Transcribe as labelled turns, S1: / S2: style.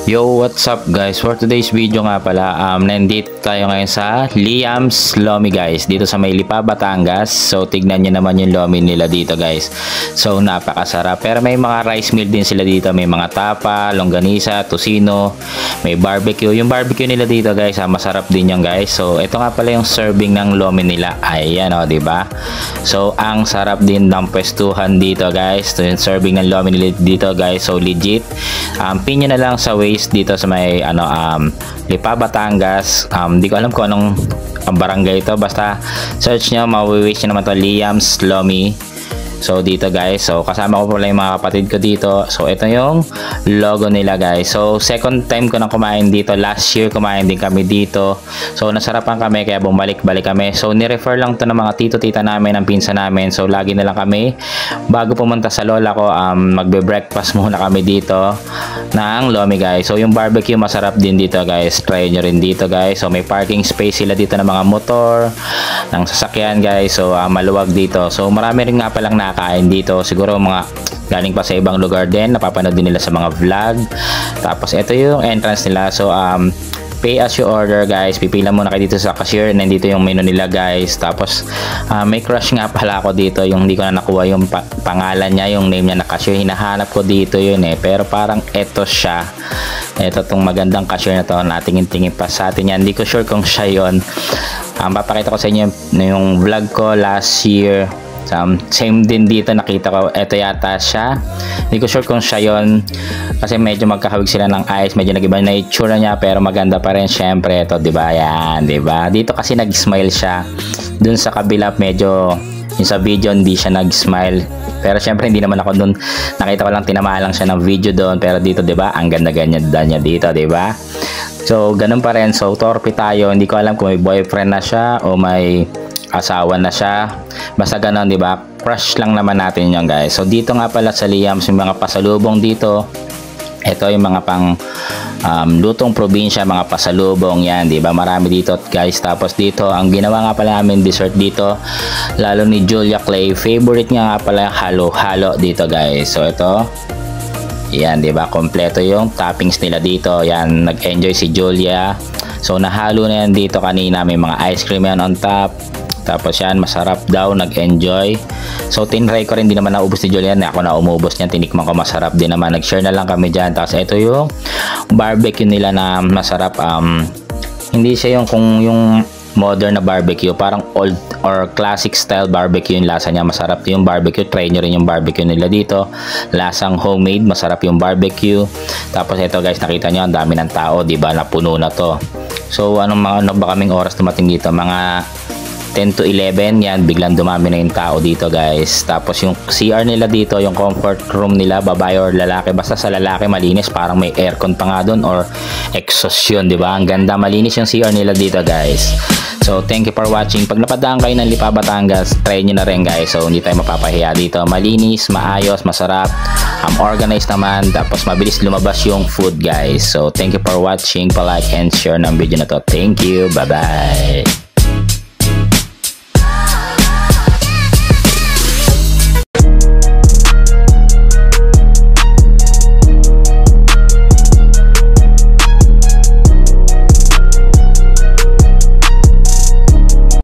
S1: Yo, what's up guys? For today's video nga pala, nandito tayo ngayon sa Liam's Lomi guys, dito sa may Lipa, Batangas. So tignan nyo naman yung lomi nila dito guys. So napakasarap, pero may mga rice meal din sila dito. May mga tapa, longganisa, tocino, may barbecue. Yung barbecue nila dito guys, masarap din yung guys. So ito nga pala yung serving ng lomi nila. Ayan o, diba? So ang sarap din ng pwestuhan dito guys. So yung serving ng lomi nila dito guys, so legit. Pin nyo na lang sa dito sa may Lipa, Batangas. Di ko alam kung anong barangay ito, basta search nyo, mawiwish nyo naman to, Liam's Lomi. So dito guys, so kasama ko pala yung mga kapatid ko dito. So ito yung logo nila guys. So second time ko nang kumain dito. Last year kumain din kami dito. So nasarapan kami kaya bumalik-balik kami. So ni-refer lang to ng mga tito-tita namin, ng pinsa namin. So lagi na lang kami bago pumunta sa lola ko, magbe-breakfast muna kami dito ng lomi guys. So yung barbecue masarap din dito guys. Try nyo rin dito guys. So may parking space sila dito ng mga motor, ng sasakyan guys. So maluwag dito. So marami rin nga palang kain dito, siguro mga galing pa sa ibang lugar din, napapanood din nila sa mga vlog. Tapos ito yung entrance nila. So pay as you order guys, pipila muna kayo dito sa cashier, nandito yung menu nila guys. Tapos may crush nga pala ako dito, yung hindi ko na nakuha yung pangalan niya, yung name niya na cashier, hinahanap ko dito yun pero parang eto siya, eto tong magandang cashier na to, natingin-tingin pa sa atin yan, hindi ko sure kung siya yun. Papakita ko sa inyo yung vlog ko last year. Same din dito, nakita ko eto yata siya, hindi ko sure kung siya yon kasi medyo magkahawig sila ng eyes, medyo nag-iba na itsura niya, pero maganda pa rin syempre ito, diba? Yan, diba? Dito kasi nag-smile siya, dun sa kabila medyo yung sa video hindi siya nag-smile, pero syempre hindi naman ako dun, nakita ko lang tinamaan lang siya ng video doon, pero dito diba ang ganda-ganda niya dito, diba? So ganun pa rin. So torpe tayo, hindi ko alam kung may boyfriend na siya o may asawa na siya, basta ganon, di ba? Crush lang naman natin yun guys. So dito nga pala sa Liam's, yung mga pasalubong dito, ito yung mga pang lutong probinsya, mga pasalubong yan, di ba? Marami dito guys. Tapos dito ang ginawa nga pala namin dessert dito, lalo ni Julia Clay, favorite nga pala yung halo-halo dito guys. So ito, yan, di ba? Kompleto yung toppings nila dito. Yan, nag-enjoy si Julia. So nahalo na yan dito kanina, may mga ice cream yan on top. Tapos yan, masarap daw, nag-enjoy. So tinry ko rin, di naman naubos ni Julian, ako na umubos niyan, tinikman ko, masarap din naman. Nag-share na lang kami dyan. Tapos ito yung barbecue nila na masarap. Hindi siya yung kung yung modern na barbecue, parang old or classic style barbecue yung lasa niya. Masarap yung barbecue. Try nyo rin yung barbecue nila dito, lasang homemade, masarap yung barbecue. Tapos ito guys, nakita nyo ang dami ng tao, di ba? Napuno na to. So ano ba kaming oras dumating dito? Mga 10 to 11 yan, biglang dumami na yung tao dito guys. Tapos yung CR nila dito, yung comfort room nila, babae or lalaki, basta sa lalaki malinis, parang may aircon pa nga doon or exhaust yun, di ba? Ang ganda, malinis yung CR nila dito guys. So thank you for watching. Pag napadaan kayo ng Lipa, Batangas, try nyo na rin guys. So hindi tayo mapapahiya dito, malinis, maayos, masarap, organized naman, tapos mabilis lumabas yung food guys. So thank you for watching, pa-like and share ng video na to. Thank you, bye bye.